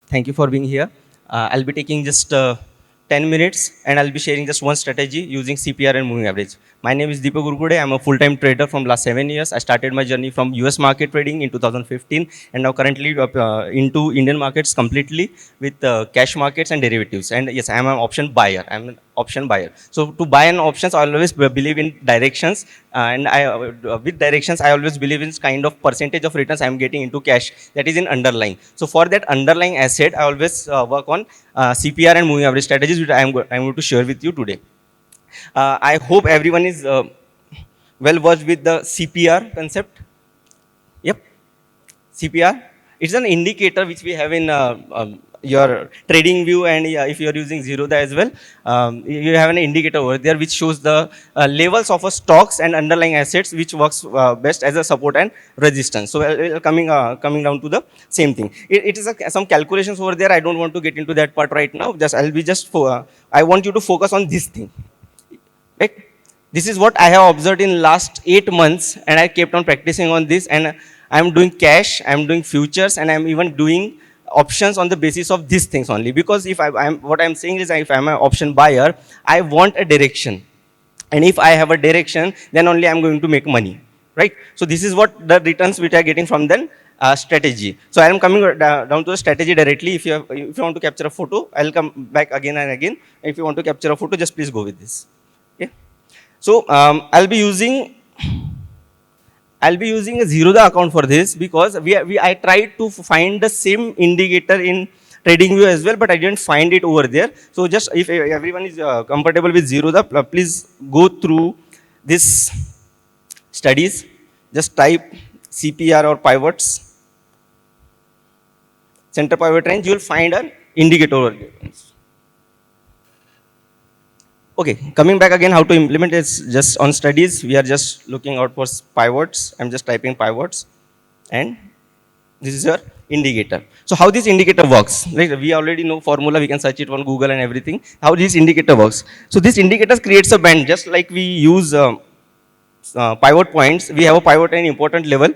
Thank you for being here. I'll be taking just 10 minutes and I'll be sharing just one strategy using CPR and moving average. My name is Deepak Urkude. I'm a full-time trader from last 7 years. I started my journey from US market trading in 2015 and now currently into Indian markets completely with cash markets and derivatives. And yes, I'm an option buyer. I'm an option buyer. So to buy an options, I always believe in directions and with directions, I always believe in kind of percentage of returns I'm getting into cash that is in underlying. So for that underlying asset, I always work on CPR and moving average strategies, which I'm going to share with you today. I hope everyone is well versed with the CPR concept. Yep, CPR. It's an indicator which we have in your trading view, and if you are using Zerodha as well, you have an indicator over there which shows the levels of a stocks and underlying assets, which works best as a support and resistance. So coming down to the same thing. It is some calculations over there. I don't want to get into that part right now. I want you to focus on this thing. Right? This is what I have observed in last 8 months, and I kept on practicing on this. And I'm doing cash, I'm doing futures, and I'm even doing options on the basis of these things only. Because if what I'm saying is, if I'm an option buyer, I want a direction, and if I have a direction, then only I'm going to make money, right? So this is what the returns which I are getting from then strategy. So I am coming down to the strategy directly. If you want to capture a photo, I'll come back again and again. If you want to capture a photo, just please go with this. Okay. So I'll be using a Zerodha account for this, because I tried to find the same indicator in TradingView as well, but I didn't find it over there. So just if everyone is comfortable with Zerodha, please go through this studies. Just type CPR or pivots, center pivot range. You will find an indicator over there. Okay, coming back again, how to implement is just on studies. We are just looking out for pivots. I'm just typing pivots, and this is your indicator. So how this indicator works? Like we already know formula. We can search it on Google and everything. How this indicator works? So this indicator creates a band, just like we use pivot points. We have a pivot at an important level,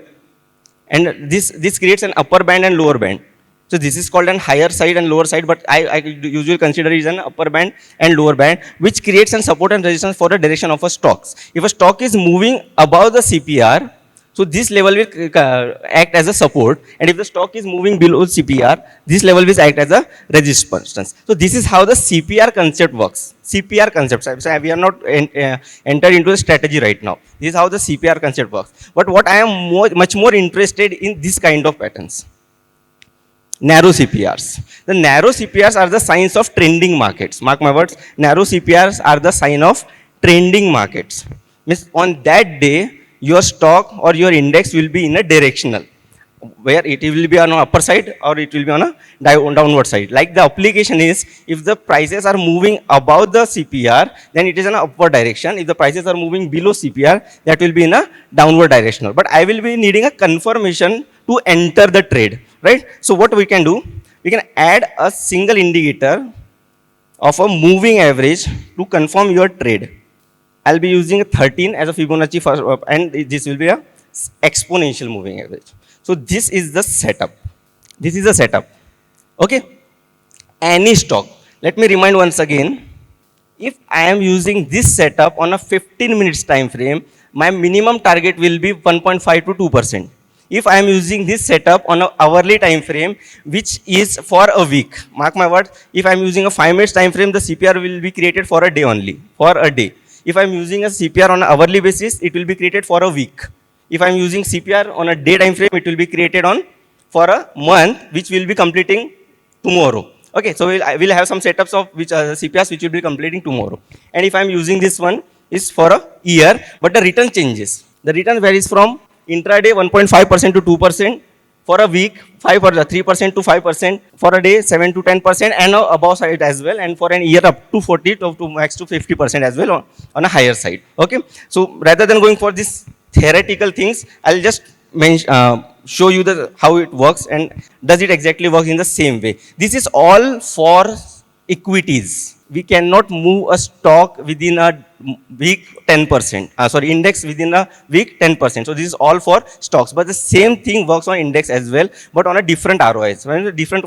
and this creates an upper band and lower band. So this is called an higher side and lower side, but I usually consider it as an upper band and lower band, which creates an support and resistance for the direction of a stocks. If a stock is moving above the CPR, so this level will act as a support, and if the stock is moving below CPR, this level will act as a resistance. So this is how the CPR concept works. CPR concept. So we are not entered into a strategy right now. This is how the CPR concept works. But what I am much more interested in this kind of patterns. Narrow CPRs. The narrow CPRs are the signs of trending markets. Mark my words. Narrow CPRs are the sign of trending markets. Means on that day, your stock or your index will be in a directional, where it will be on the upper side or it will be on a downward side. Like the application is, if the prices are moving above the CPR, then it is in an upward direction. If the prices are moving below CPR, that will be in a downward directional. But I will be needing a confirmation to enter the trade, right? So what we can do, we can add a single indicator of a moving average to confirm your trade. I'll be using a 13 as a Fibonacci first, and this will be a exponential moving average. So this is the setup. This is the setup. Okay. Any stock. Let me remind once again. If I am using this setup on a 15 minutes time frame, my minimum target will be 1.5 to 2%. If I am using this setup on an hourly time frame, which is for a week, mark my words, if I am using a 5 minutes time frame, the CPR will be created for a day only, for a day. If I am using a CPR on an hourly basis, it will be created for a week. If I am using CPR on a day time frame, it will be created for a month, which will be completing tomorrow. Okay, so we'll have some setups of which CPRs which will be completing tomorrow. And if I am using this one, is for a year, but the return changes. The return varies from intraday 1.5% to 2%, for a week 3% to 5%, for a day 7 to 10%, and above side as well, and for an year up to 40 to max to 50% as well on a higher side. Okay, so rather than going for this theoretical things, I'll just show you how it works and does it exactly work in the same way. This is all for equities. we cannot move a stock within a week 10%. Sorry, index within a week 10%. So this is all for stocks. But the same thing works on index as well, but on a different ROIs, different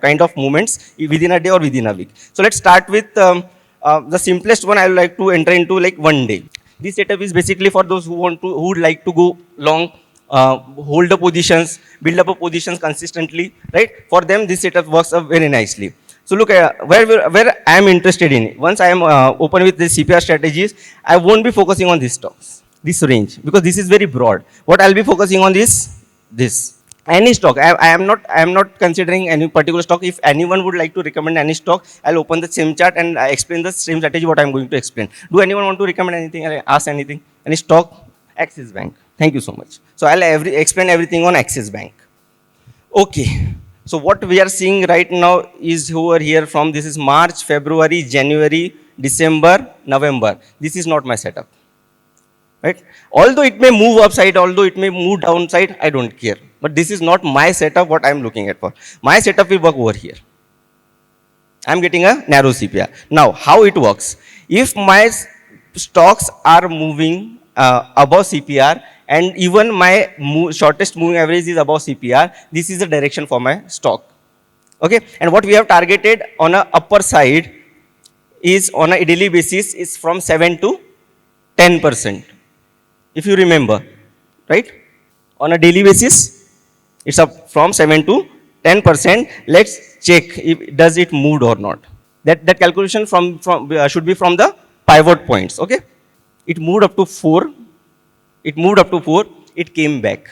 kind of movements within a day or within a week. So let's start with the simplest one. I would like to enter into like one day. This setup is basically for those who would like to go long, hold the positions, build up a positions consistently, right? For them, this setup works very nicely. So look, where I am interested in. Once I am open with the CPR strategies, I won't be focusing on these stocks, this range, because this is very broad. What I'll be focusing on is this. Any stock. I am not considering any particular stock. If anyone would like to recommend any stock, I'll open the same chart and explain the same strategy what I'm going to explain. Do anyone want to recommend anything? I'll ask anything. Any stock? Axis Bank. Thank you so much. So I'll explain everything on Axis Bank. Okay. So what we are seeing right now is over here from this is March, February, January, December, November. This is not my setup. Right? Although it may move upside, although it may move downside, I don't care. But this is not my setup, what I'm looking at for. My setup will work over here. I'm getting a narrow CPR. Now, how it works? If my stocks are moving above CPR and even my shortest moving average is above CPR, this is the direction for my stock. Okay? And what we have targeted on a upper side is on a daily basis is from 7 to 10%. If you remember, right? On a daily basis, it's up from 7 to 10%. Let's check if does it moved or not. That calculation should be from the pivot points. Okay? It moved up to 4. It moved up to 4. It came back.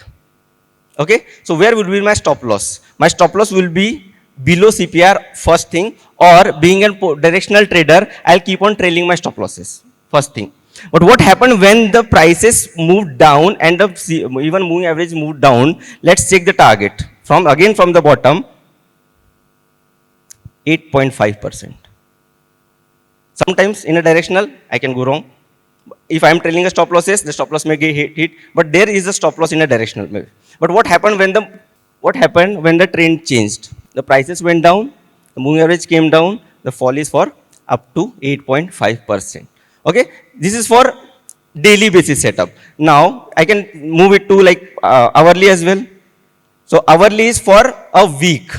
Okay? So where would be my stop loss? My stop loss will be below CPR first thing, or being a directional trader, I'll keep on trailing my stop losses first thing. But what happened when the prices moved down and the even moving average moved down? Let's check the target. Again from the bottom, 8.5%. Sometimes in a directional, I can go wrong. If I am trailing a stop losses, the stop loss may get hit, but there is a stop loss in a directional. But what happened when the trend changed? The prices went down, the moving average came down, the fall is for up to 8.5%. Okay, this is for daily basis setup. Now I can move it to like hourly as well. So hourly is for a week.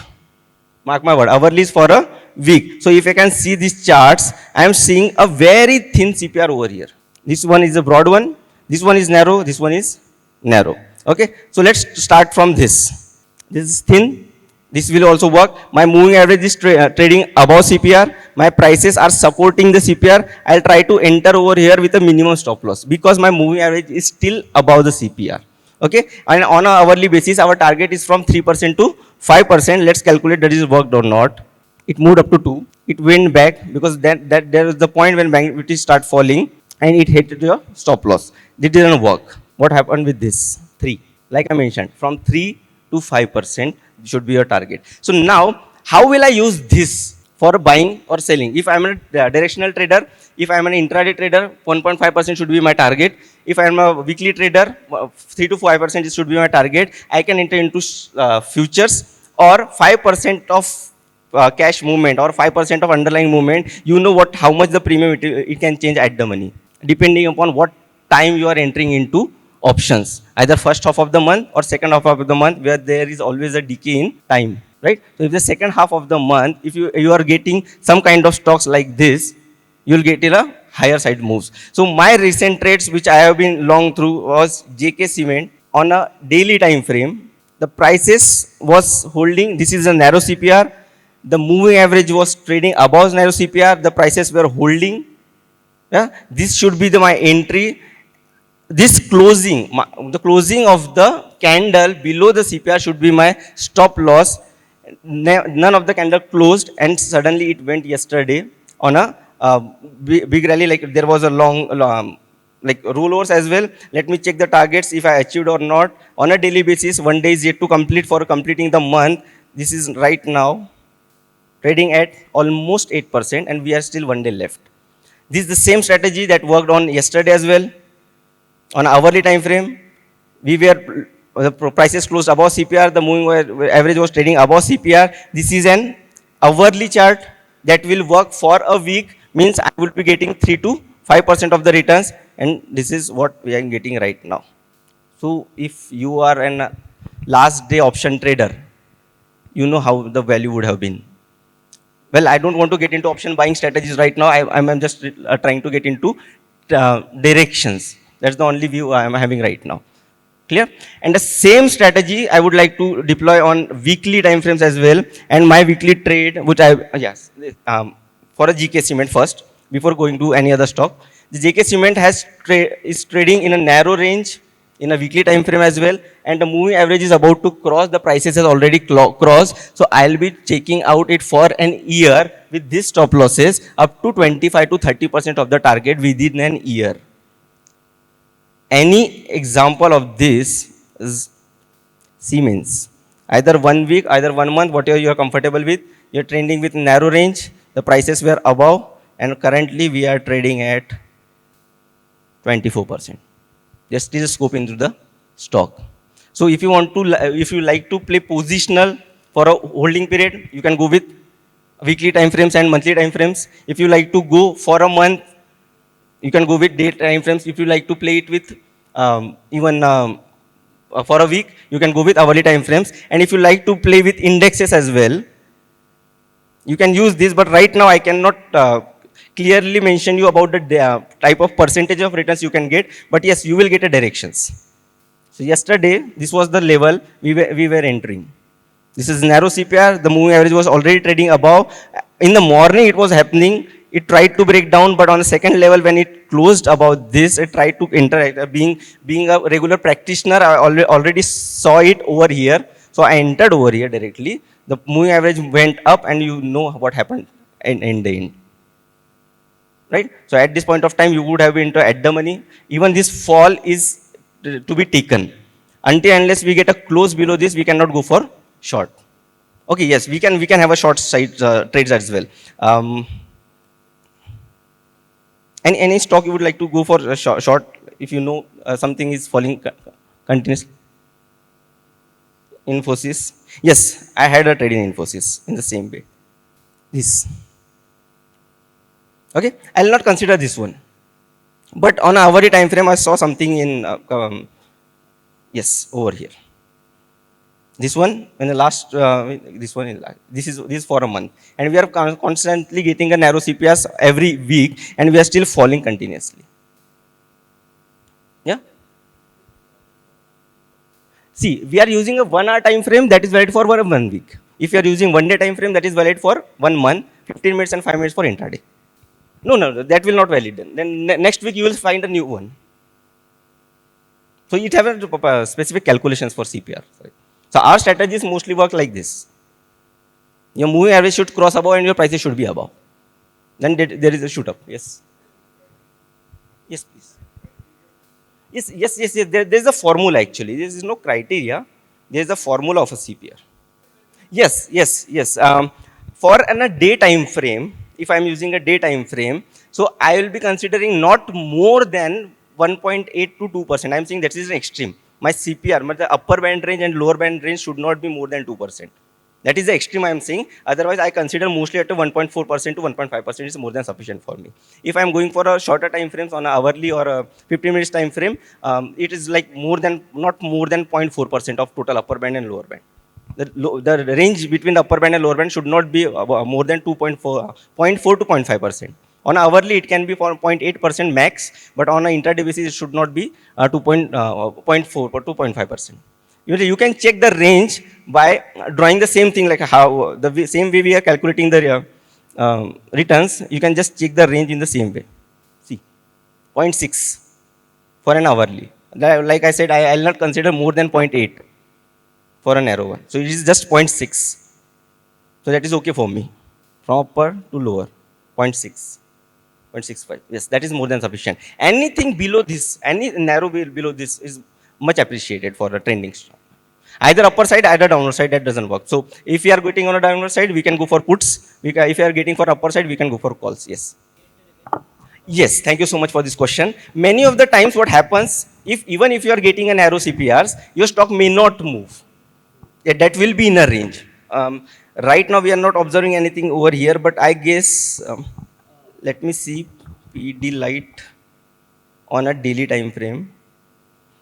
Mark my word, hourly is for a week. So if I can see these charts, I am seeing a very thin CPR over here. This one is a broad one. This one is narrow. This one is narrow. Okay, so let's start from this. This is thin. This will also work. My moving average is trading above CPR. My prices are supporting the CPR. I'll try to enter over here with a minimum stop loss because my moving average is still above the CPR. Okay, and on an hourly basis, our target is from 3% to 5%. Let's calculate that is worked or not. It moved up to 2. It went back because that there is the point when bank equities start falling and it hit your stop loss. It didn't work. What happened with this? 3. Like I mentioned, from 3 to 5% should be your target. So now, how will I use this for buying or selling? If I'm a directional trader, if I'm an intraday trader, 1.5% should be my target. If I'm a weekly trader, 3 to 5% should be my target. I can enter into futures or 5% of cash movement or 5% of underlying movement. You know how much the premium it can change at the money, depending upon what time you are entering into options, either first half of the month or second half of the month, where there is always a decay in time, right? So if the second half of the month, if you are getting some kind of stocks like this, you'll get in a higher side moves. So my recent trades which I have been long through was JK Cement on a daily time frame. The prices was holding. This is a narrow CPR. The moving average was trading above narrow CPR. The prices were holding. Yeah, this should be my entry. This closing, the closing of the candle below the CPR should be my stop loss. None of the candle closed and suddenly it went yesterday on a big rally, like there was a long like rollovers as well. Let me check the targets if I achieved or not. On a daily basis, one day is yet to complete for completing the month. This is right now trading at almost 8% and we are still one day left. This is the same strategy that worked on yesterday as well. On hourly time frame, the prices closed above CPR, the moving average was trading above CPR. This is an hourly chart. that will work for a week, means I will be getting 3 to 5% of the returns, and this is what we are getting right now. So if you are an last day option trader, you know how the value would have been. Well, I don't want to get into option buying strategies right now. I'm just trying to get into directions. That's the only view I'm having right now. Clear? And the same strategy I would like to deploy on weekly time frames as well. And my weekly trade, which yes, for a GK Cement first, before going to any other stock. The JK Cement is trading in a narrow range in a weekly time frame as well, and the moving average is about to cross. The prices has already crossed, so I'll be checking out it for an year with this stop losses up to 25 to 30% of the target within an year. Any example of this is Siemens. Either 1 week, either 1 month, whatever you are comfortable with. You're trending with narrow range. The prices were above, and currently we are trading at 24%. Just is a scope into the stock. So if you want to, if you like to play positional for a holding period, you can go with weekly time frames and monthly time frames. If you like to go for a month, you can go with day time frames. If you like to play it with even for a week, you can go with hourly time frames. And if you like to play with indexes as well, you can use this. But right now, I cannot clearly mention you about the type of percentage of returns you can get. But yes, you will get a directions. So yesterday, this was the level we were entering. This is narrow CPR. The moving average was already trading above. In the morning, it was happening. It tried to break down, but on the second level, when it closed about this, it tried to interact. Being a regular practitioner, I already saw it over here. So I entered over here directly. The moving average went up, and you know what happened in the end. Right? So at this point of time, you would have been at the money. Even this fall is to be taken. Until unless we get a close below this, we cannot go for short. Okay, yes, we can have a short side trades as well. Any stock you would like to go for a short if you know something is falling continuously? Infosys. Yes, I had a trade in Infosys in the same way. This. Okay, I'll not consider this one. But on a hourly time frame, I saw something in yes, over here. This one in the last this is for a month, and we are constantly getting a narrow CPS every week, and we are still falling continuously. Yeah. See, we are using a 1 hour time frame that is valid for 1 week. If you are using 1 day time frame, that is valid for 1 month, 15 minutes and 5 minutes for intraday. No, that will not valid then. Then next week you will find a new one. So it have a specific calculations for CPR. Sorry. So our strategies mostly work like this. Your moving average should cross above and your prices should be above. Then there is a shoot up. Yes. Yes, please. Yes. There is a formula actually. There is no criteria. There is a formula of a CPR. Yes. For a day time frame, if I am using a day time frame, so I will be considering not more than 1.8 to 2%. I am saying that is an extreme. My CPR, the upper band range and lower band range should not be more than 2%. That is the extreme I am saying. Otherwise, I consider mostly at a 1.4% to 1.5% is more than sufficient for me. If I am going for a shorter time frames on an hourly or a 15 minutes time frame, it is like not more than 0.4% of total upper band and lower band. The range between the upper band and lower band should not be more than 0.4 to 0.5%. On hourly, it can be for 0.8% max, but on an intraday basis, it should not be 0.4 or 2.5%. You can check the range by drawing the same thing, like how the same way we are calculating the returns. You can just check the range in the same way. See, 0.6 for an hourly. Like I said, I'll not consider more than 0.8 for a narrow one. So it is just 0.6. So that is okay for me. From upper to lower, 0.6. 0.65. Yes, that is more than sufficient. Anything below this, any narrow below this is much appreciated for a trending stock. Either upper side, either downward side, that doesn't work. So if we are getting on a downward side, we can go for puts. If we are getting for upper side, we can go for calls. Yes. Yes, thank you so much for this question. Many of the times what happens, even if you are getting a narrow CPRs, your stock may not move. Yeah, that will be in a range. Right now we are not observing anything over here, but I guess, let me see, PD light on a daily time frame.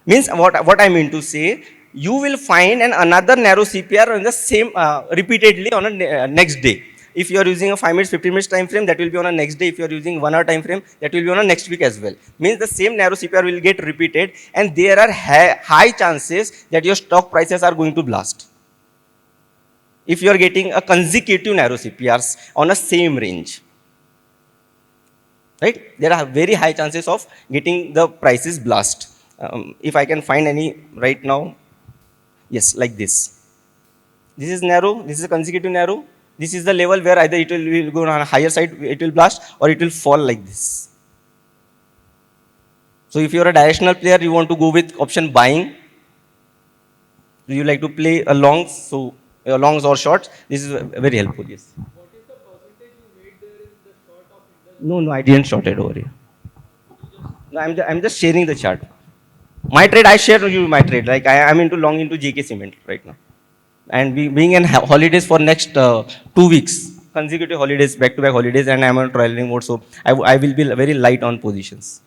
Means what I mean to say, you will find another narrow CPR on the same, repeatedly on a next day. If you are using a 5 minutes, 15 minutes time frame, that will be on a next day. If you are using 1 hour time frame, that will be on a next week as well. Means the same narrow CPR will get repeated, and there are high chances that your stock prices are going to blast. If you are getting a consecutive narrow CPRs on a same range, right? There are very high chances of getting the prices blast. If I can find any right now, yes, like this. This is narrow, this is a consecutive narrow. This is the level where either will go on a higher side, it will blast, or it will fall like this. So if you're a directional player, you want to go with option buying. You like to play a longs, so longs or shorts. This is very helpful. Yes. No, no, I didn't short it over here. No, I'm just sharing the chart. My trade, I share you my trade. Like I'm into long into JK Cement right now, and being in holidays for next 2 weeks, consecutive holidays, back-to-back holidays, and I'm on trialing mode, so I will be very light on positions.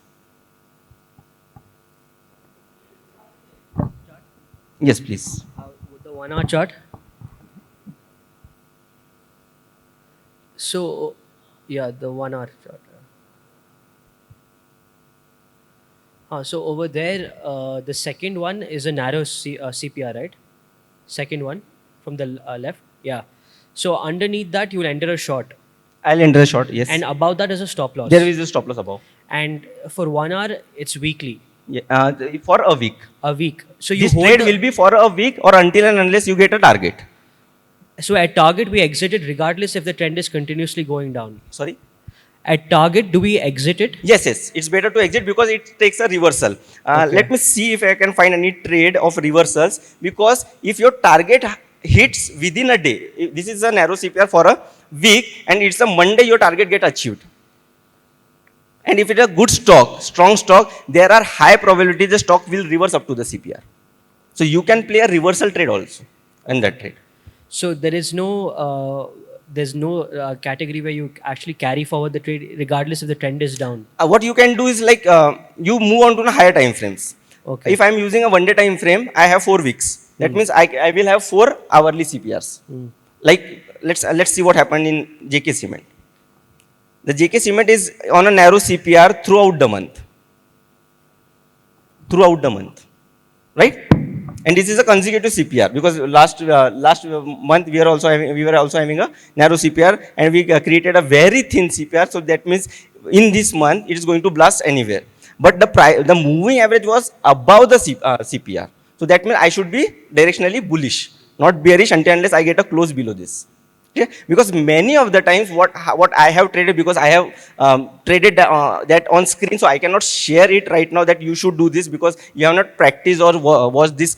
Yes, please. With the 1 hour chart. So, yeah, the 1 hour chart. So over there, the second one is a narrow CPR, right? Second one from the left. Yeah. So underneath that, you will enter a short. I'll enter a short. Yes. And above that is a stop loss. There is a stop loss above. And for 1 hour, it's weekly. Yeah, for a week. A week. So you this trade will be for a week or until and unless you get a target. So at target, we exit it regardless if the trend is continuously going down. Sorry? At target, do we exit it? Yes, yes. It's better to exit because it takes a reversal. Okay. Let me see if I can find any trade of reversals, because if your target hits within a day, this is a narrow CPR for a week and it's a Monday, your target get achieved. And if it is a good stock, strong stock, there are high probability the stock will reverse up to the CPR. So you can play a reversal trade also in that trade. So there is no category where you actually carry forward the trade regardless if the trend is down. What you can do is like you move on to the higher time frames. Okay. If I am using a 1 day time frame, I have 4 weeks. That means I will have 4 hourly CPRs. Like let's see what happened in JK Cement. The JK Cement is on a narrow CPR throughout the month. Throughout the month, right? And this is a consecutive CPR because last month we were also having a narrow CPR and we created a very thin CPR. So that means in this month it is going to blast anywhere. But the moving average was above the CPR. So that means I should be directionally bullish, not bearish until unless I get a close below this. Okay? Because many of the times what I have traded, because I have traded that on screen, so I cannot share it right now that you should do this because you have not practiced or watched this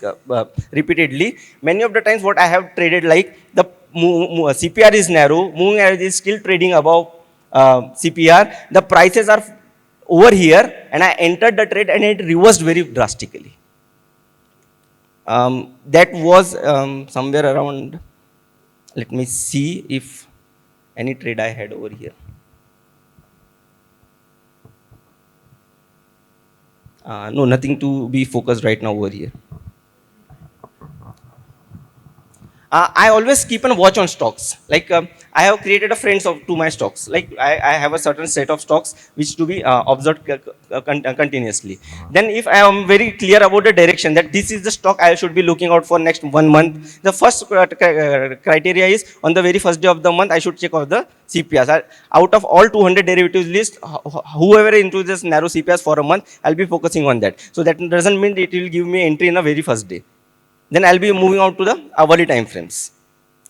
repeatedly. Many of the times what I have traded, like the CPR is narrow, moving average is still trading above CPR, the prices are over here and I entered the trade and it reversed very drastically. That was somewhere around, let me see if any trade I had over here. No, nothing to be focused right now over here. I always keep a watch on stocks. Like I have created a friends to my stocks. Like I have a certain set of stocks which to be observed continuously. Then if I am very clear about the direction that this is the stock I should be looking out for next 1 month, the first criteria is on the very first day of the month I should check out the CPRs. Out of all 200 derivatives list, whoever into this narrow CPRs for a month, I'll be focusing on that. So that doesn't mean it will give me entry in the very first day. Then I'll be moving on to the hourly time frames.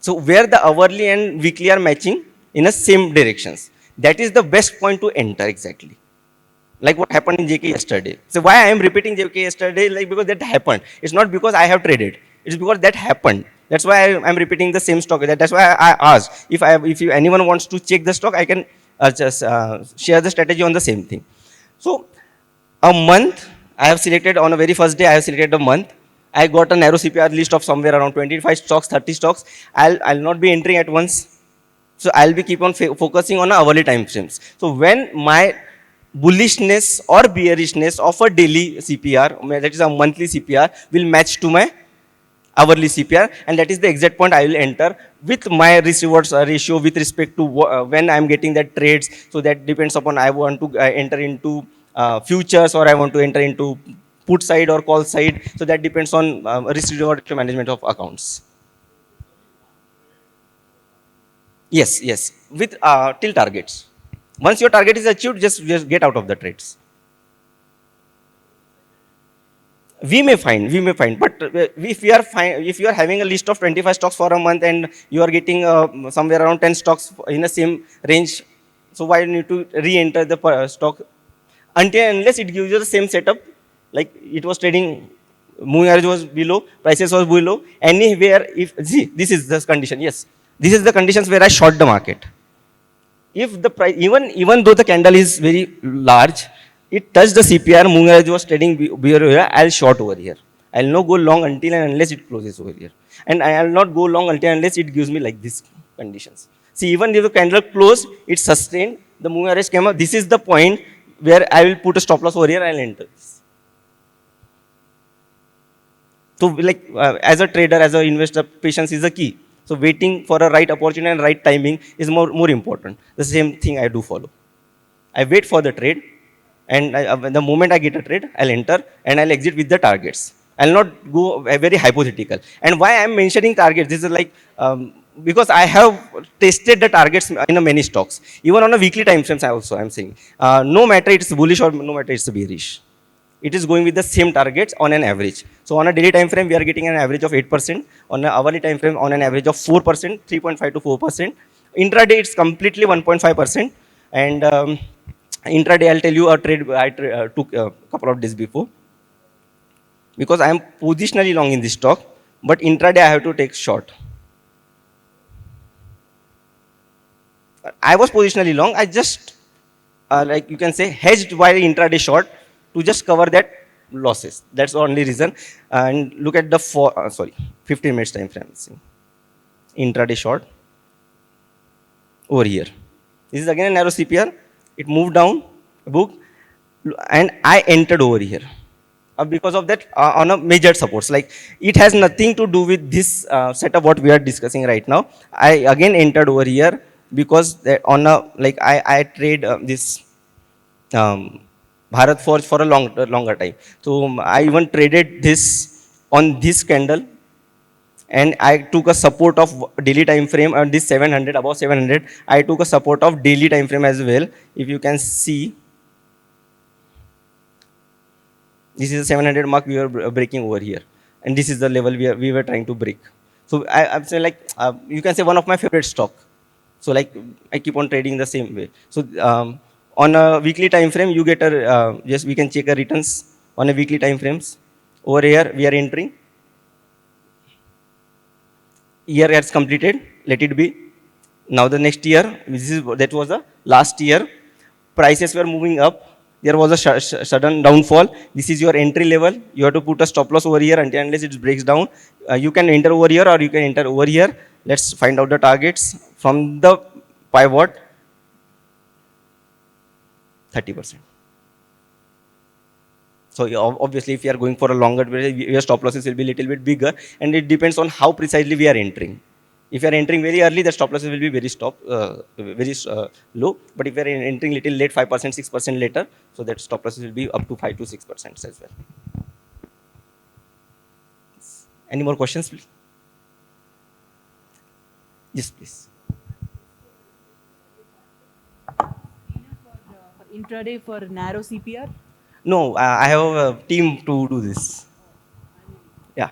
So where the hourly and weekly are matching in the same directions. That is the best point to enter exactly. Like what happened in JK yesterday. So why I am repeating JK yesterday? Like because that happened. It's not because I have traded. It's because that happened. That's why I am repeating the same stock. That's why I asked if anyone wants to check the stock, I can just share the strategy on the same thing. So a month I have selected on a very first day. I have selected a month. I got a narrow CPR list of somewhere around 25 stocks, 30 stocks. I'll not be entering at once. So I'll be keep on focusing on hourly time frames. So when my bullishness or bearishness of a daily CPR, that is a monthly CPR, will match to my hourly CPR, and that is the exact point I will enter with my risk rewards ratio with respect to when I'm getting that trades. So that depends upon I want to enter into futures, or I want to enter into put side or call side. So that depends on risk reward ratio management of accounts. Yes, yes, with till targets. Once your target is achieved, just get out of the trades. We may find, but if you are having a list of 25 stocks for a month and you are getting somewhere around 10 stocks in the same range, so why you need to re-enter the stock until unless it gives you the same setup, like it was trading, moving average was below, prices was below, anywhere. If see, this is the condition. Yes, this is the conditions where I short the market. If the price, even though the candle is very large, it touched the CPR, moving average was trading beer here, I'll short over here. I'll not go long until and unless it closes over here. And I'll not go long until unless it gives me like this conditions. See, even if the candle closed, it sustained, the moving average came up. This is the point where I will put a stop loss over here, I'll enter this. So like as a trader, as an investor, patience is the key. So waiting for a right opportunity and right timing is more important. The same thing I do follow. I wait for the trade, and the moment I get a trade, I'll enter and I'll exit with the targets. I'll not go very hypothetical. And why I'm mentioning targets, this is like because I have tested the targets in a many stocks. Even on a weekly time frames, I'm saying no matter it's bullish or no matter it's bearish, it is going with the same targets on an average. So on a daily time frame, we are getting an average of 8%. On an hourly time frame, on an average of 4%, 3.5 to 4%. Intraday, it's completely 1.5%. And intraday, I'll tell you a trade I took a couple of days before, because I am positionally long in this stock, but intraday I have to take short. I was positionally long. I just, like you can say, hedged while intraday short to just cover that losses. That's the only reason. And look at the 15 minutes time frame. See. Intraday short over here. This is again a narrow CPR. It moved down, book, and I entered over here. Because of that, on a major supports, like it has nothing to do with this setup what we are discussing right now. I again entered over here because on a like I trade this Bharat Forge for a longer time. So I even traded this on this candle, and I took a support of daily time frame on this 700, above 700. I took a support of daily time frame as well. If you can see, this is the 700 mark we were breaking over here, and this is the level we were trying to break. So I'm saying like you can say one of my favorite stock. So like I keep on trading the same way. So on a weekly time frame, you get a just we can check a returns on a weekly time frames. Over here we are entering. Year has completed. Let it be. Now the next year, that was the last year. Prices were moving up. There was a sudden downfall. This is your entry level. You have to put a stop loss over here until unless it breaks down. You can enter over here or you can enter over here. Let's find out the targets from the pivot. 30%. So obviously, if you are going for a longer period, your stop losses will be a little bit bigger, and it depends on how precisely we are entering. If you are entering very early, the stop losses will be very low. But if you are entering little late, 5%, 6% later, so that stop losses will be up to 5 to 6% as well. Any more questions, please? Yes, please. For intraday for narrow CPR? No, I have a team to do this. Yeah.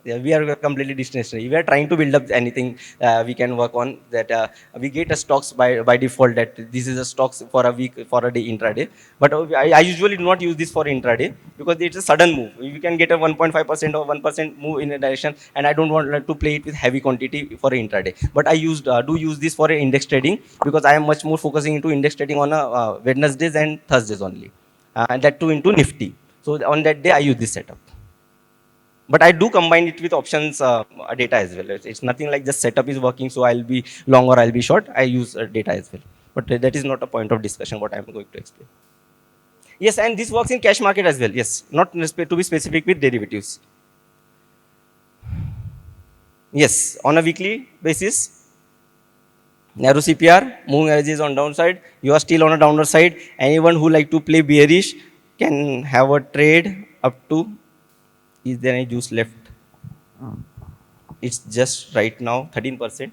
Yeah, we are completely discretionary. We are trying to build up anything we can work on that. We get a stocks by default that this is a stocks for a week, for a day intraday. But I usually do not use this for intraday because it's a sudden move. You can get a 1.5% or 1% move in a direction, and I don't want to play it with heavy quantity for intraday. But I do use this for index trading because I am much more focusing into index trading on Wednesdays and Thursdays only, and that too into Nifty. So on that day I use this setup. But I do combine it with options data as well. It's nothing like just setup is working, so I'll be long or I'll be short. I use data as well. But that is not a point of discussion, what I'm going to explain. Yes, and this works in cash market as well. Yes, not to be specific with derivatives. Yes, on a weekly basis, narrow CPR, moving averages on downside. You are still on a downward side. Anyone who like to play bearish can have a trade up to. Is there any juice left? It's just right now 13%.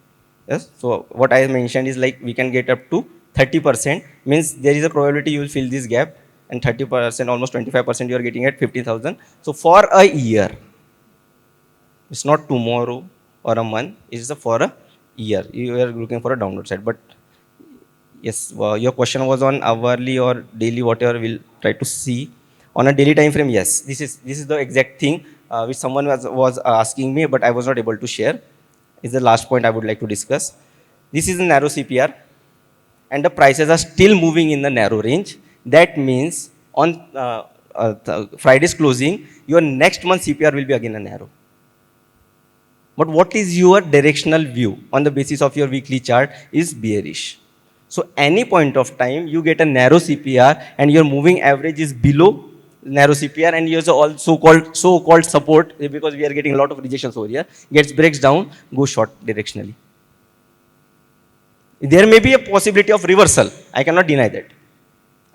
Yes. So what I mentioned is like we can get up to 30%. Means there is a probability you will fill this gap, and 30%, almost 25%, you are getting at 15,000. So for a year, it's not tomorrow or a month. It's for a year. You are looking for a downward side. But yes, your question was on hourly or daily, whatever we'll try to see. On a daily time frame, yes, this is the exact thing which someone was asking me, but I was not able to share. Is the last point I would like to discuss. This is a narrow CPR, and the prices are still moving in the narrow range. That means on Friday's closing, your next month CPR will be again a narrow. But what is your directional view on the basis of your weekly chart is bearish. So any point of time you get a narrow CPR and your moving average is below narrow CPR, and here's all so-called support, because we are getting a lot of rejections over here, breaks down, go short directionally. There may be a possibility of reversal. I cannot deny that.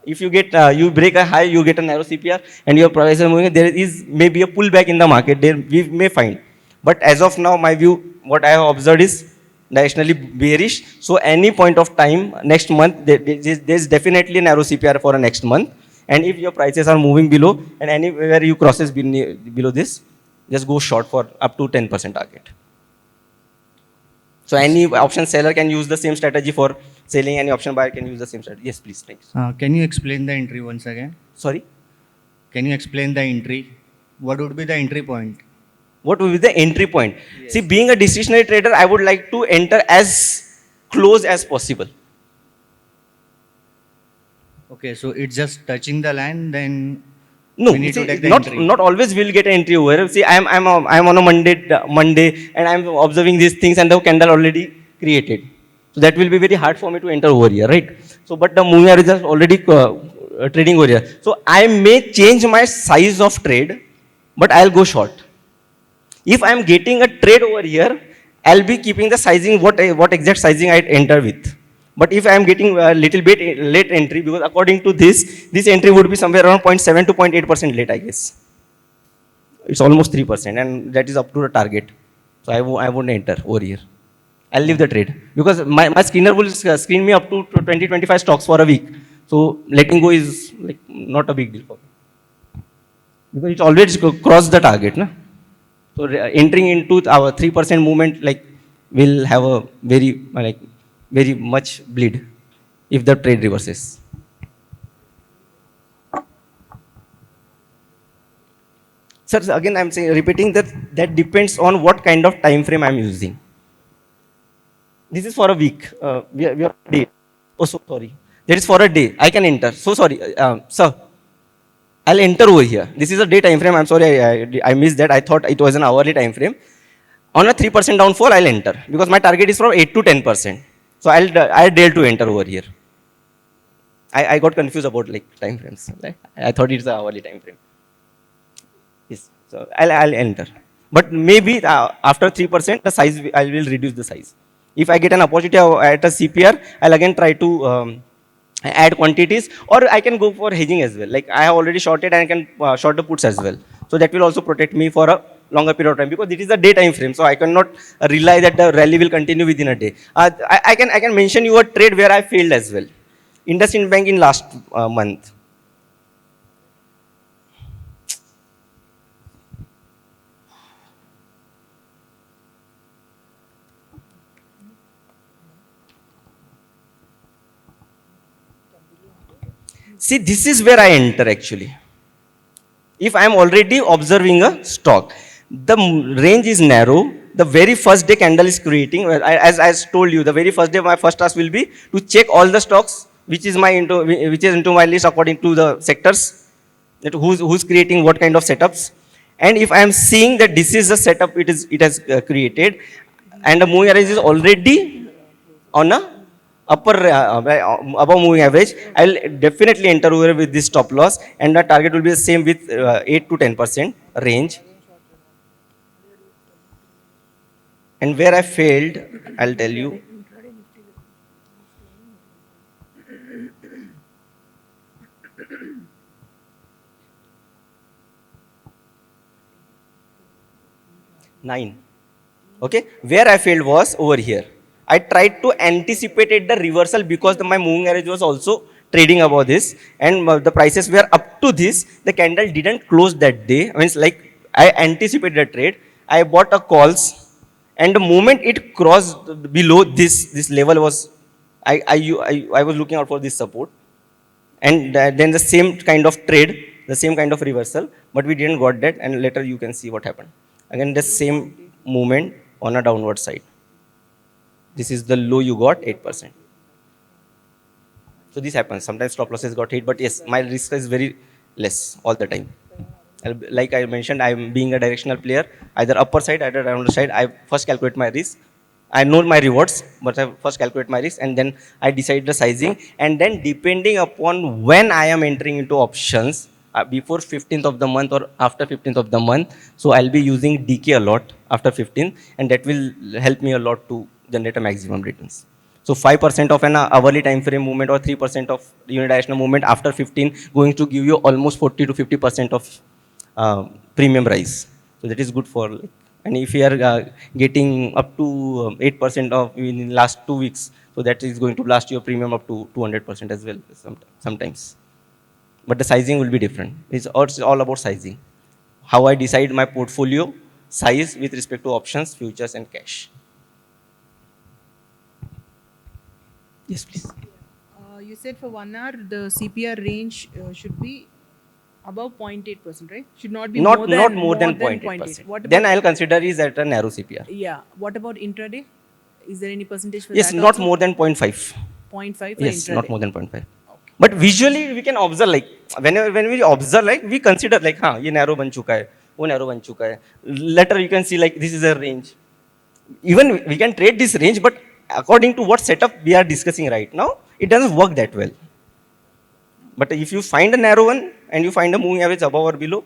If you get you break a high, you get a narrow CPR, and your price is moving, there is maybe a pullback in the market. There we may find. But as of now, my view, what I have observed is directionally bearish. So any point of time, next month, there is definitely a narrow CPR for a next month. And if your prices are moving below, and anywhere you crosses below this, just go short for up to 10% target. So any option seller can use the same strategy for selling. Any option buyer can use the same strategy. Yes, please. Thanks. Can you explain the entry once again? Sorry. Can you explain the entry? What would be the entry point? What will be the entry point? Yes. See, being a discretionary trader, I would like to enter as close as possible. Okay, so it's just touching the line, then No, we need see, to take the not entry. not always we'll get an entry over here. See, I'm on a Monday, and I'm observing these things, and the candle already created. So that will be very hard for me to enter over here, right? So, but the moving average is already trading over here. So I may change my size of trade, but I'll go short. If I'm getting a trade over here, I'll be keeping the sizing, what exact sizing I enter with. But if I'm getting a little bit late entry, because according to this entry would be somewhere around 0.7 to 0.8% late, I guess. It's almost 3%, and that is up to the target. So I won't enter over here. I'll leave the trade, because my screener will screen me up to 20, 25 stocks for a week. So letting go is like not a big deal for me, because it always crossed the target, na? So entering into our 3% movement, like, will have a very much bleed if the trade reverses. Sir, again I'm saying, repeating that depends on what kind of time frame I'm using. This is for a week. We are a day. Oh, so sorry. That is for a day. I can enter. So sorry, sir. I'll enter over here. This is a day time frame. I'm sorry, I missed that. I thought it was an hourly time frame. On a 3% downfall, I'll enter, because my target is from 8 to 10%. So I'll dare to enter over here. I got confused about like time frames. Right? I thought it's an hourly time frame. Yes. So I'll enter. But maybe after 3%, the size, I will reduce the size. If I get an opportunity at a CPR, I'll again try to add quantities, or I can go for hedging as well. Like I have already shorted, and I can short the puts as well. So that will also protect me for a longer period of time, because it is a day time frame. So I cannot rely that the rally will continue within a day. I can mention you a trade where I failed as well. IndusInd Bank in last month. See, this is where I enter actually. If I am already observing a stock, the range is narrow. The very first day candle is creating. As I told you, the very first day, my first task will be to check all the stocks which is into my list according to the sectors. That who's creating what kind of setups, And if I am seeing that this is the setup it has created, and the moving average is already on a upper above moving average, I'll definitely enter over with this stop loss, and the target will be the same with 8 to 10% range. And where I failed, I'll tell you. Nine. Okay, where I failed was over here. I tried to anticipate the reversal because my moving average was also trading above this, and the prices were up to this. The candle didn't close that day. I mean, it's like I anticipated the trade. I bought a calls, and the moment it crossed below this level was, I was looking out for this support, and then the same kind of trade, the same kind of reversal, but we didn't got that, and later you can see what happened. Again, the same movement on a downward side. This is the low you got, 8%. So this happens. Sometimes stop losses got hit, but yes, my risk is very less all the time. Like I mentioned, I'm being a directional player, either upper side, either downward side. I first calculate my risk. I know my rewards, but I first calculate my risk, and then I decide the sizing. And then depending upon when I am entering into options, before 15th of the month or after 15th of the month, so I'll be using DK a lot after 15th, and that will help me a lot to generate a maximum returns. So 5% of an hourly time frame movement or 3% of unidirectional movement after 15 going to give you almost 40 to 50% of premium rise. So that is good for, like, and if you are getting up to 8% of in last 2 weeks, so that is going to blast your premium up to 200% as well sometimes. But the sizing will be different. It's all about sizing. How I decide my portfolio size with respect to options, futures, and cash. Yes, please. You said for 1 hour the CPR range should be above 0.8%, right? Should not be Not more than than 0.8%. 0.8. What about, Then I'll consider is at a narrow CPR. yeah? What about intraday? Is there any percentage for Yes, that not also? more than 0.5. 0.5 for Yes, not intraday. more than 0.5. But visually we can observe, like when we observe, like we consider like, हाँ ये narrow बन चुका है, वो narrow बन चुका है. Later you can see like this is a range. Even we can trade this range, but according to what setup we are discussing right now, it doesn't work that well. But if you find a narrow one and you find a moving average above or below,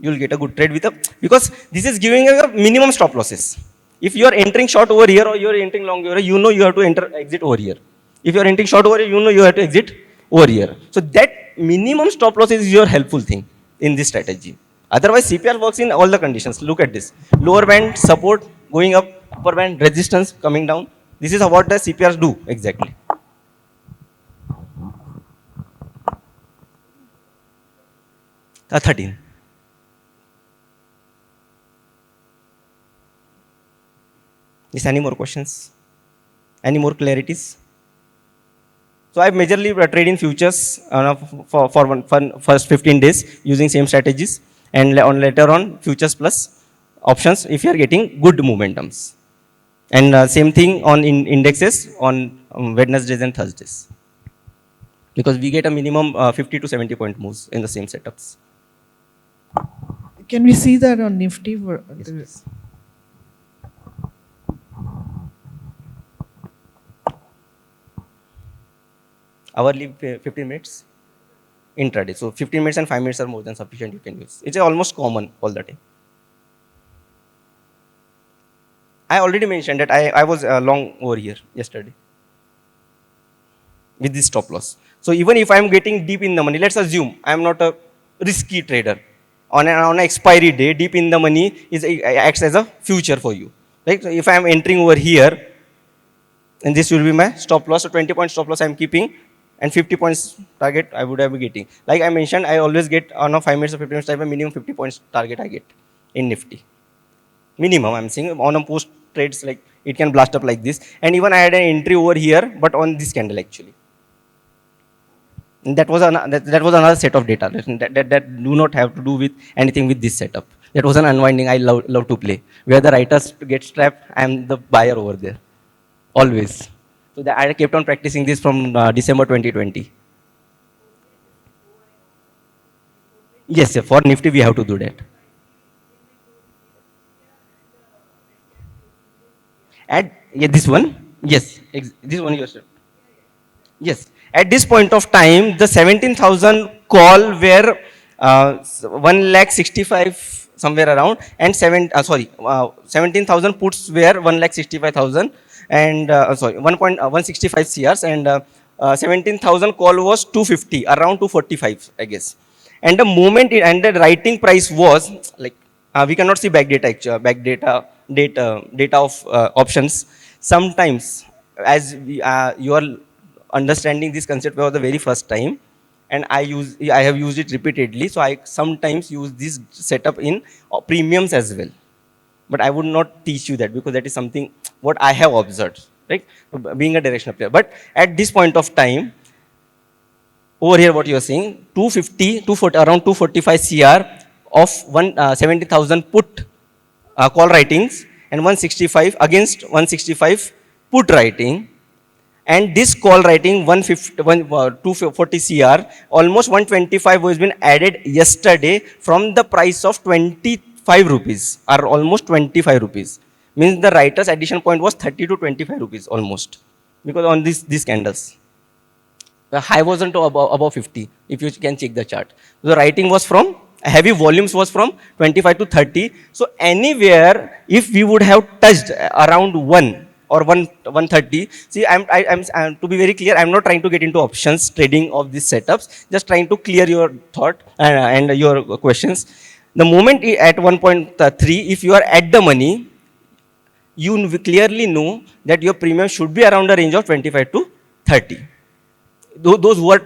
you'll get a good trade with a, because this is giving you a minimum stop losses. If you are entering short over here or you are entering long over here, you know you have to exit over here. If you are entering short over here, you know you have to exit over here. So that minimum stop loss is your helpful thing in this strategy. Otherwise, CPR works in all the conditions. Look at this. Lower band support going up, upper band resistance coming down. This is what the CPRs do exactly. 13. Is any more questions? Any more clarities? So I majorly trade in futures for first 15 days using same strategies, and later on futures plus options if you are getting good momentums. And same thing on indexes on Wednesdays and Thursdays, because we get a minimum 50 to 70 point moves in the same setups. Can we see that on Nifty? Yes, please. Hourly 15 minutes intraday. So 15 minutes and 5 minutes are more than sufficient you can use. It's almost common all the time. I already mentioned that I was long over here yesterday with this stop loss. So even if I'm getting deep in the money, let's assume I'm not a risky trader. On an expiry day, deep in the money acts as a future for you. Right? So if I'm entering over here, and this will be my stop loss, so 20 point stop loss I'm keeping, and 50 points target I would have been getting. Like I mentioned, I always get on a 5 minutes or 15 minutes time, a minimum 50 points target I get in Nifty. Minimum, I'm saying on a post trades, like it can blast up like this. And even I had an entry over here, but on this candle actually. And that was another set of data that do not have to do with anything with this setup. That was an unwinding I love to play. Where the writers get trapped, I'm the buyer over there. Always. So I kept on practicing this from December 2020. Yes, sir, for Nifty we have to do that. At yeah, this one, yes, this one you are. Yes. At this point of time, the 17,000 call were 1 lakh 65 somewhere around, and 17,000 puts were 1 lakh 65,000, and sorry, 1.165 CRs, and 17,000 call was 250, around 245, I guess. And the moment and the writing price was like, we cannot see back data, back data of options. Sometimes, as you are understanding this concept for the very first time, and I have used it repeatedly, so I sometimes use this setup in premiums as well. But I would not teach you that, because that is something what I have observed, right? Being a directional player. But at this point of time, over here what you are seeing, 240, around 245 CR of 70,000 put call writings, and 165 against 165 put writing. And this call writing 240 CR, almost 125 was been added yesterday from the price of 25 rupees, or almost 25 rupees. Means the writer's addition point was 30 to 25 rupees almost, because on these candles. The high wasn't above 50, if you can check the chart. The writing was from, heavy volumes was from 25 to 30. So anywhere, if we would have touched around 1 or 130, see, I'm to be very clear, I'm not trying to get into options trading of these setups, just trying to clear your thought and your questions. The moment at 1.3, if you are at the money, you clearly know that your premium should be around the range of 25 to 30. Those who are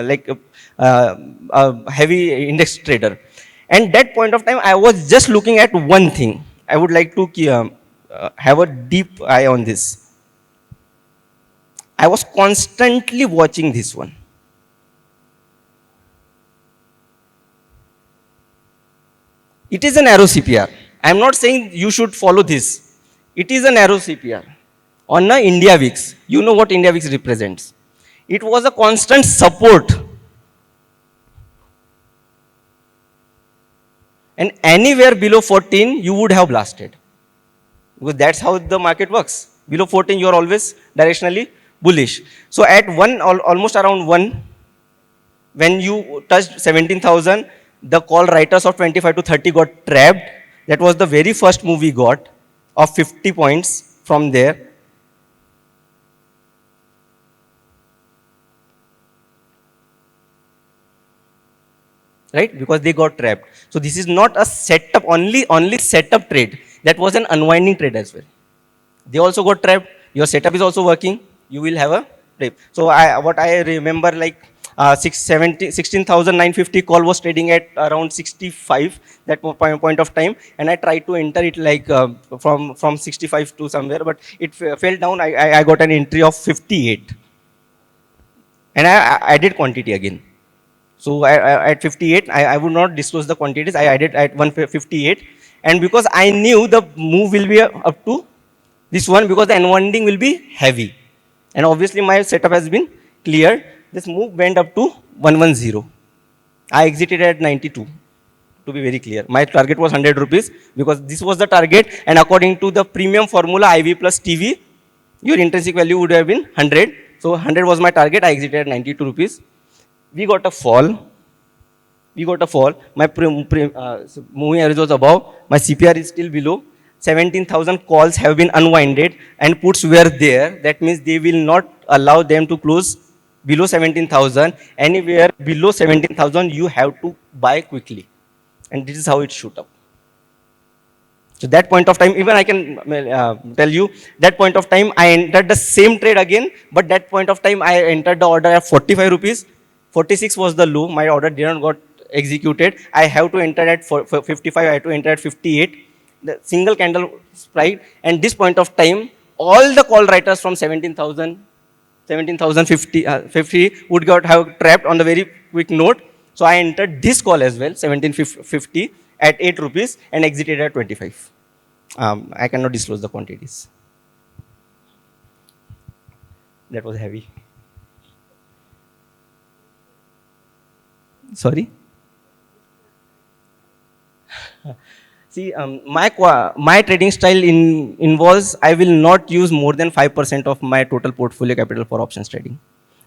like heavy index trader. And that point of time, I was just looking at one thing. I would like to have a deep eye on this. I was constantly watching this one. It is an arrow CPR. I am not saying you should follow this. It is an arrow CPR. On a India VIX, you know what India VIX represents. It was a constant support. And anywhere below 14, you would have blasted. Because that's how the market works. Below 14, you are always directionally bullish. So at almost around 1, when you touched 17,000, the call writers of 25 to 30 got trapped. That was the very first move we got of 50 points from there. Right? Because they got trapped. So this is not a setup, only setup trade. That was an unwinding trade as well. They also got trapped. Your setup is also working. You will have a trap. So what I remember, like 16,950 call was trading at around 65 that point of time, and I tried to enter it like from 65 to somewhere, but it fell down. I got an entry of 58, and I added quantity again. So at 58, I would not disclose the quantities. I added at 158, and because I knew the move will be up to this one, because the unwinding will be heavy, and obviously my setup has been cleared. This move went up to 110. I exited at 92. To be very clear, my target was 100 rupees, because this was the target, and according to the premium formula IV plus TV, your intrinsic value would have been 100. So 100 was my target. I exited at 92 rupees. We got a fall. My moving average was above. My CPR is still below. 17,000 calls have been unwinded, and puts were there. That means they will not allow them to close below 17,000. Anywhere below 17,000, you have to buy quickly. And this is how it shoot up. So that point of time, even I can tell you, that point of time I entered the same trade again, but that point of time I entered the order at 45 rupees. 46 was the low. My order didn't got executed. I have to enter at 55. I have to enter at 58. The single candle sprite, and this point of time, all the call writers from 17,000, 50 would have trapped on the very quick note. So I entered this call as well, 1750 at 8 rupees, and exited at 25. I cannot disclose the quantities. That was heavy. Sorry? See, my trading style involves I will not use more than 5% of my total portfolio capital for options trading,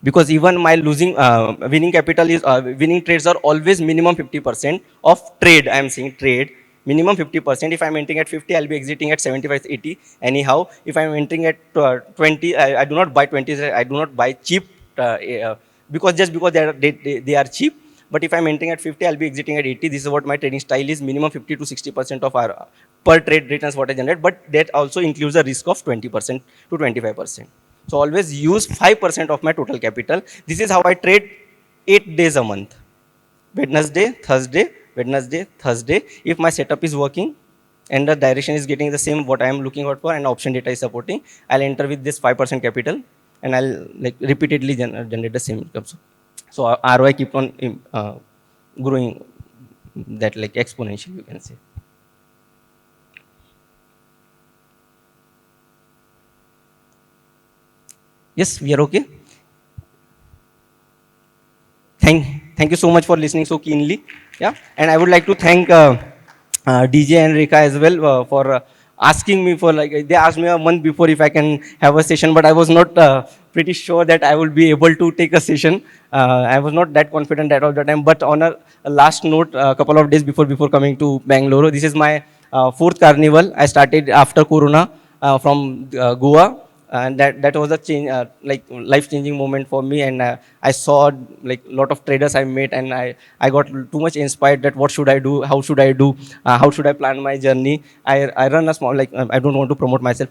because even my winning capital is winning trades are always minimum 50% of trade. I am saying trade minimum 50%. If I'm entering at 50, I'll be exiting at 75, 80. Anyhow, if I'm entering at 20, I do not buy 20. I do not buy cheap because just because they are cheap. But if I'm entering at 50, I'll be exiting at 80. This is what my trading style is. Minimum 50 to 60% of our per trade returns what I generate. But that also includes a risk of 20% to 25%. So always use 5% of my total capital. This is how I trade 8 days a month. Wednesday, Thursday, Wednesday, Thursday. If my setup is working and the direction is getting the same what I am looking out for and option data is supporting, I'll enter with this 5% capital and I'll like repeatedly generate the same income. So ROI keep on growing that like exponential, you can say. Yes, we are okay. Thank you so much for listening so keenly. Yeah, and I would like to thank DJ and Rekha as well for asking me for like they asked me a month before if I can have a session, but I was not pretty sure that I will be able to take a session. I was not that confident at all that time. But on a last note, a couple of days before coming to Bangalore, this is my fourth carnival. I started after Corona from Goa, and that was a change like life changing moment for me. And I saw like a lot of traders I met, and I got too much inspired that what should I do, how should I do, how should I plan my journey. I run a small, like I don't want to promote myself.